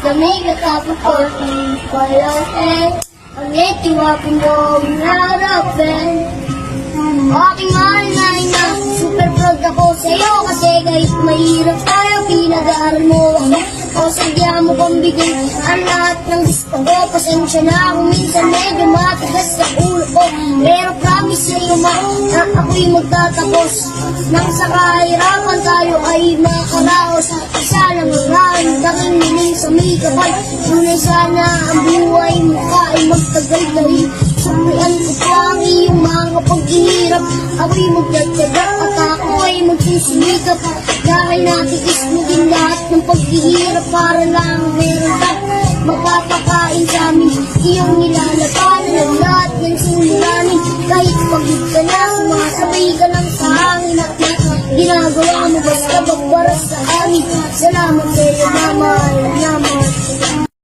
Damig at tapos ko, walang ang itiwapin ko harapin. Aking mahal na ina, super proud ako sa'yo kasi kahit mahirap tayo, pinag-aaral mo ako. O sadya mo kong bigyan ang lahat ng gusto ko. Pasensya na kung minsan medyo matigas sa ulo ko, pero promise sa'yo ma, na ako'y magtatapos. Nang sa kahirapan tayo ay makaraos. Isa lang ang raang tanging niling sa may kapal. Ngunit sana ang buhay mo ka ay magtagal dahil sumrian ko pa ang iyong mga paghihirap. Ako'y magdadagdag at ako ay magsisimikap. Dahil natiis mo din lahat ng paghihirap para lang meron ka mapapakain sa amin. Iyong nilalapanan ang lahat ng suliranin. Kahit pagod ka na, sumasabay ka lang sa hangin at ginagawa mo basta magbaras sa amin. Salamat sa'yo, Mama.